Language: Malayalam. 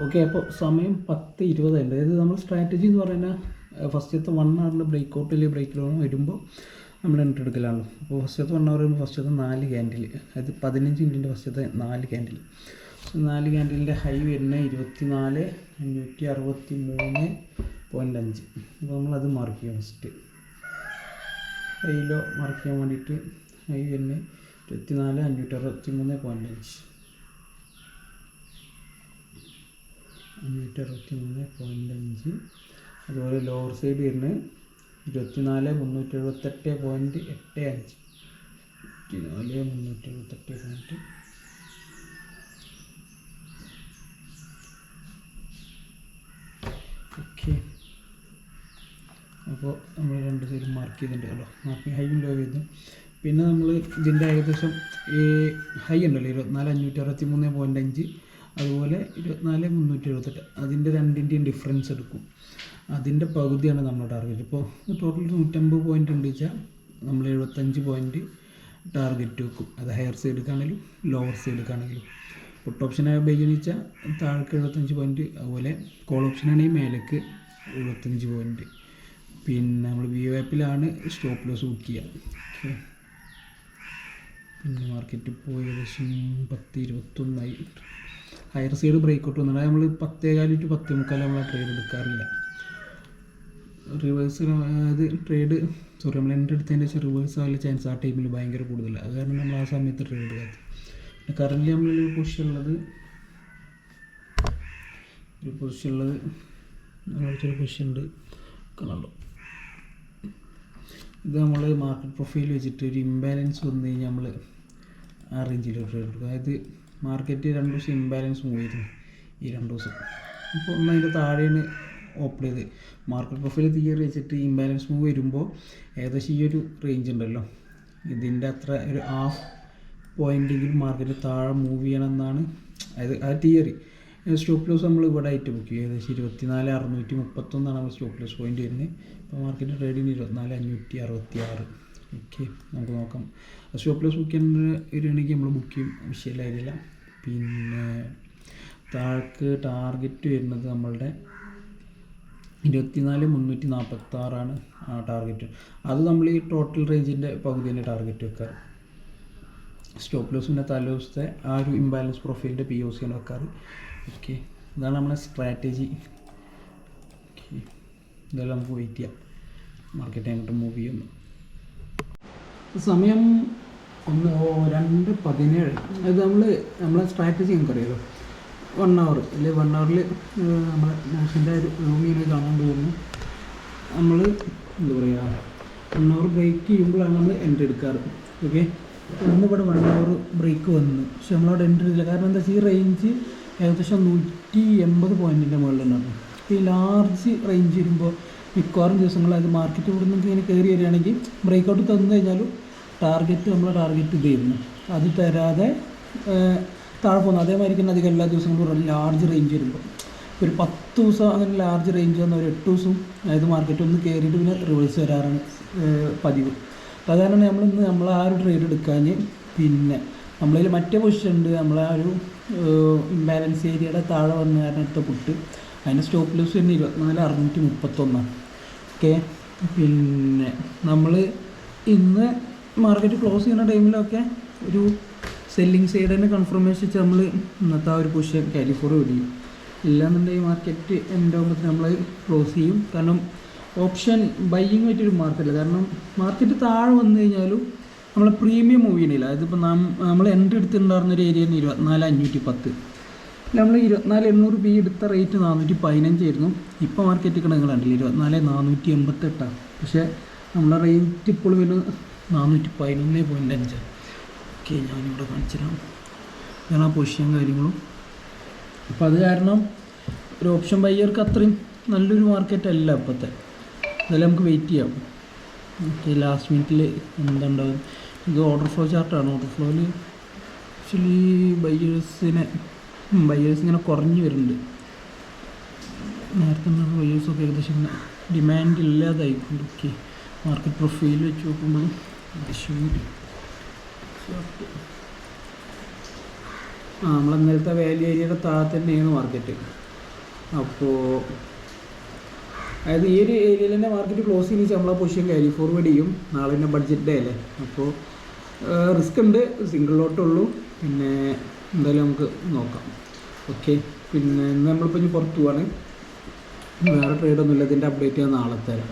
ഓക്കെ, അപ്പോൾ സമയം 10:20 ഉണ്ട്. അതായത് നമ്മൾ സ്ട്രാറ്റജി എന്ന് പറയുന്നത് ഫസ്റ്റത്തെ 1 ഹവറിൽ ബ്രേക്ക് ഔട്ടിൽ ബ്രേക്ക് ഡൗൺ വരുമ്പോൾ നമ്മൾ എൻട്രി എടുക്കലാണല്ലോ. അപ്പോൾ ഫസ്റ്റത്തെ 1 ഹവർ വരുമ്പോൾ ഫസ്റ്റത്തെ 4 ക്യാൻഡിൽ, അതായത് 15 മിനിറ്റിൻ്റെ ഫസ്റ്റത്തെ 4 ക്യാൻഡിൽ, 4 ക്യാൻഡിലിൻ്റെ ഹൈ വരുന്നത് 24,563.5. അപ്പോൾ നമ്മളത് മാർക്ക് ചെയ്യാം. ഫസ്റ്റ് ഹൈലോ മാർക്ക് ചെയ്യാൻ വേണ്ടിയിട്ട് ഹൈ വരുന്നത് 24,563.5. 563.5. അതുപോലെ ലോവർ സൈഡ് വരുന്നത് 24,378.85. 24,378. ഓക്കെ, അപ്പോൾ നമ്മൾ 2 സൈഡ് മാർക്ക് ചെയ്തിട്ടുണ്ടല്ലോ. മാർക്കിങ് ഹൈയും ലോ ചെയ്തു. പിന്നെ നമ്മൾ ഇതിൻ്റെ ഏകദേശം ഈ ഹൈ ഉണ്ടല്ലോ 24,563.5, അതുപോലെ 24,378, അതിൻ്റെ രണ്ടിൻ്റെയും ഡിഫറൻസ് എടുക്കും. അതിൻ്റെ പകുതിയാണ് നമ്മുടെ ടാർഗറ്റ്. ഇപ്പോൾ ടോട്ടൽ 150 പോയിൻ്റ് ഉണ്ട് വെച്ചാൽ നമ്മൾ 75 പോയിൻ്റ് ടാർഗറ്റ് വെക്കും. അത് ഹയർ സൈഡിലേക്കാണെങ്കിലും ലോവർ സൈഡിലേക്കാണെങ്കിലും. പുട്ട് ഓപ്ഷനായ ഉപയോഗിക്കുന്നത് വെച്ചാൽ താഴേക്ക് 75 പോയിൻ്റ്, അതുപോലെ കോൾ ഓപ്ഷനാണെങ്കിൽ മേലേക്ക് 75 പോയിൻ്റ്. പിന്നെ നമ്മൾ വി ആപ്പിലാണ് സ്റ്റോപ്പ് ലോസ് ബുക്ക് ചെയ്യുക. ഓക്കെ, പിന്നെ മാർക്കറ്റ് ഇപ്പോൾ ഏകദേശം 10:21 ഹയർ സൈഡ് ബ്രേക്ക് ഔട്ട് വന്നിട്ട് നമ്മൾ 10:15 to 10:45 നമ്മൾ ട്രേഡ് എടുക്കാറില്ല. റിവേഴ്സ് അത് ട്രേഡ് നമ്മൾ എൻട്രി എടുത്തതിൻ്റെ ശേഷം റിവേഴ്സ് ആവാനുള്ള ചാൻസ് ആ ടൈമിൽ ഭയങ്കര കൂടുതലാണ്. അത് കാരണം നമ്മൾ ആ സമയത്ത് ട്രേഡ് എടുക്കാത്തത്. പിന്നെ കറൻ്റ് നമ്മളൊരു പൊസിഷൻ ഉള്ളത് ചെറിയ പൊസിഷൻ ഉണ്ട് കാണുള്ളൂ. ഇത് നമ്മൾ മാർക്കറ്റ് പ്രൊഫൈൽ വെച്ചിട്ട് ഒരു ഇംബാലൻസ് വന്നു കഴിഞ്ഞാൽ നമ്മൾ ആ റേഞ്ചിൽ ട്രേഡ് എടുക്കും. അതായത് മാർക്കറ്റ് 2 ദിവസം ഇംബാലൻസ് മൂവ് ചെയ്തു ഈ 2 ദിവസം. ഇപ്പോൾ ഒന്ന് അതിൻ്റെ താഴെയാണ് ഓപ്പൺ ചെയ്ത് മാർക്കറ്റ് പ്രൊഫൈൽ തിയറി വെച്ചിട്ട് ഇംബാലൻസ് മൂവ് വരുമ്പോൾ ഏകദേശം ഈ ഒരു റേഞ്ച് ഉണ്ടല്ലോ, ഇതിൻ്റെ അത്ര ഒരു 1/2 പോയിൻ്റെങ്കിലും മാർക്കറ്റ് താഴെ മൂവ് ചെയ്യണമെന്നാണ് അതായത് ആ തിയറി. സ്റ്റോപ്പ് ലോസ് നമ്മൾ ഇവിടെ ആയിട്ട് ബുക്ക് ചെയ്യും. ഏകദേശം 24,631 നമ്മൾ സ്റ്റോപ്പ് ലോസ് പോയിൻ്റ് വരുന്നത്. ഇപ്പോൾ മാർക്കറ്റ് ട്രേഡിന് 24,566. ഓക്കെ, നമുക്ക് നോക്കാം. സ്റ്റോപ്പ് ലോസ് ബുക്ക് ചെയ്യാൻ വരികയാണെങ്കിൽ നമ്മൾ ബുക്ക് ചെയ്യും, വിഷയമില്ല. പിന്നെ താഴേക്ക് ടാർഗറ്റ് വരുന്നത് നമ്മളുടെ 24,346 ആ ടാർഗറ്റ്. അത് നമ്മൾ ഈ ടോട്ടൽ റേഞ്ചിൻ്റെ പകുതി തന്നെ ടാർഗറ്റ് വെക്കാറ്. സ്റ്റോപ്പ് ലോസിൻ്റെ തലേ ദിവസത്തെ ആ ഒരു ഇംബാലൻസ് പ്രൊഫൈലിൻ്റെ POC ആണ് വെക്കാറ്. ഓക്കെ, ഇതാണ് നമ്മളെ സ്ട്രാറ്റജി. ഓക്കെ, ഇതെല്ലാം നമുക്ക് വെയിറ്റ് ചെയ്യാം മാർക്കറ്റ് അങ്ങോട്ട് മൂവ് ചെയ്യുന്നു. സമയം 2:17. അത് നമ്മളെ സ്ട്രാറ്റജി നമുക്കറിയാലോ. 1 ഹവർ അല്ലെ 1 ഹവറിൽ നമ്മളെ നാഷൻ്റെ റൂമിനെ കാണാൻ പോകുന്നു. നമ്മൾ എന്താ പറയുക 1 ഹവർ ബ്രേക്ക് ചെയ്യുമ്പോഴാണ് നമ്മൾ എൻട്രി എടുക്കാറ്. ഓക്കെ, ഇന്നിവിടെ 1 ഹവർ ബ്രേക്ക് വന്നു, പക്ഷെ നമ്മളവിടെ എൻട്രി ചെയ്തില്ല. കാരണം എന്താ വെച്ചാൽ ഈ റേഞ്ച് ഏകദേശം 180 പോയിൻറ്റിൻ്റെ മുകളിലുണ്ടാകും. ഇപ്പോൾ ഈ ലാർജ് റേഞ്ച് വരുമ്പോൾ മിക്കവാറും ദിവസങ്ങളിൽ അത് മാർക്കറ്റ് ഇവിടെ നിന്ന് ഇങ്ങനെ കയറി വരികയാണെങ്കിൽ ബ്രേക്ക് ഔട്ട് തന്നു കഴിഞ്ഞാലും നമ്മളെ ടാർഗറ്റ് ഇതായിരുന്നു, അത് തരാതെ താഴെ പോകുന്നു. അതേമാതിരി തന്നെ അധികം എല്ലാ ദിവസങ്ങളും ലാർജ് റേഞ്ച് വരുമ്പോൾ ഒരു 10 ദിവസം അങ്ങനെ ലാർജ് റേഞ്ച് വന്ന ഒരു 8 ദിവസം അതായത് മാർക്കറ്റ് ഒന്ന് കയറിയിട്ട് പിന്നെ റിവേഴ്സ് വരാറാണ് പതിവ്. സാധാരണ നമ്മൾ ആ ഒരു ട്രേഡ് എടുക്കാൻ പിന്നെ നമ്മളതിൽ മറ്റേ പൊസിഷൻ ഉണ്ട്, നമ്മളെ ആ ഒരു ഇംബാലൻസ് ഏരിയയുടെ താഴെ വന്ന കാരണം എടുത്ത പുട്ട്, അതിൻ്റെ സ്റ്റോപ്പ് ലോസ് തന്നെ 24,631. ഓക്കെ, പിന്നെ നമ്മൾ ഇന്ന് മാർക്കറ്റ് ക്ലോസ് ചെയ്യുന്ന ടൈമിലൊക്കെ ഒരു സെല്ലിങ് സൈഡ് തന്നെ കൺഫർമേഷൻ വെച്ച് നമ്മൾ ഇന്നത്തെ ആ ഒരു പൊസിഷൻ ക്യാരി ഫോർവേഡ് ചെയ്യും. ഇല്ലാന്നുണ്ടെങ്കിൽ മാർക്കറ്റ് എൻ്റെ ആകുമ്പോഴത്തേന് നമ്മൾ ക്ലോസ് ചെയ്യും. കാരണം ഓപ്ഷൻ ബൈയിങ് പറ്റിയൊരു മാർക്കറ്റല്ല. കാരണം മാർക്കറ്റ് താഴെ വന്നു കഴിഞ്ഞാലും നമ്മൾ പ്രീമിയം മൂവ് ചെയ്യണില്ല. അതിപ്പോൾ നമ്മൾ എൻട്രി എടുത്തിട്ടുണ്ടായിരുന്ന ഒരു ഏരിയ 24,510. നമ്മൾ 24,800 എടുത്ത റേറ്റ് 415 ആയിരുന്നു. ഇപ്പോൾ മാർക്കറ്റ് നിങ്ങൾ കണ്ടില്ല 24,488. പക്ഷേ നമ്മളെ റേറ്റ് ഇപ്പോൾ വരുന്നത് 411.5. ഓക്കെ, ഞാനിവിടെ കാണിച്ചുതരാം. ഇതാണ് ആ പൊസിഷൻ കാര്യങ്ങളും. അപ്പോൾ അത് കാരണം ഒരു ഓപ്ഷൻ ബയ്യർക്ക് അത്രയും നല്ലൊരു മാർക്കറ്റ് അല്ല ഇപ്പോഴത്തെ. അതെല്ലാം നമുക്ക് വെയിറ്റ് ചെയ്യാം. ഓക്കെ, ലാസ്റ്റ് മിനിറ്റിൽ എന്തുണ്ടാവും. ഇത് ഓർഡർ ഫ്ലോ ചാർട്ടാണ്. ഓർഡർ ഫ്ലോയിൽ ആക്ച്വലി ബയ്യേഴ്സ് ഇങ്ങനെ കുറഞ്ഞു വരുന്നുണ്ട്. നേരത്തെ ബയ്യേഴ്സൊക്കെ ഏകദേശം ഇങ്ങനെ ഡിമാൻഡ് ഇല്ലാതായിക്കൊണ്ട്. ഓക്കെ, മാർക്കറ്റ് പ്രൊഫൈൽ വെച്ച് നോക്കുമ്പോൾ നമ്മൾ ഇന്നലത്തെ വാല്യൂ ഏരിയയുടെ താഴെ തന്നെയാണ് മാർക്കറ്റ്. അപ്പോൾ അതായത് ഈ ഒരു ഏരിയയിൽ തന്നെ മാർക്കറ്റ് ക്ലോസ് ചെയ്യുന്ന വെച്ചാൽ നമ്മളെ പൊസിഷൻ ക്യാരി ഫോർവേഡ് ചെയ്യും. നാളെ തന്നെ ബഡ്ജറ്റ് ഡേ അല്ലേ, അപ്പോൾ റിസ്ക് ഉണ്ട്, സിംഗിൾ ലോട്ടുള്ളൂ. പിന്നെ എന്തായാലും നമുക്ക് നോക്കാം. ഓക്കെ, പിന്നെ നമ്മളിപ്പോൾ ഇനി പുറത്ത് പോവാണ്. വേറെ ട്രേഡൊന്നുമില്ല, ഇതിൻ്റെ അപ്ഡേറ്റ് ഞാൻ നാളെ തരാം.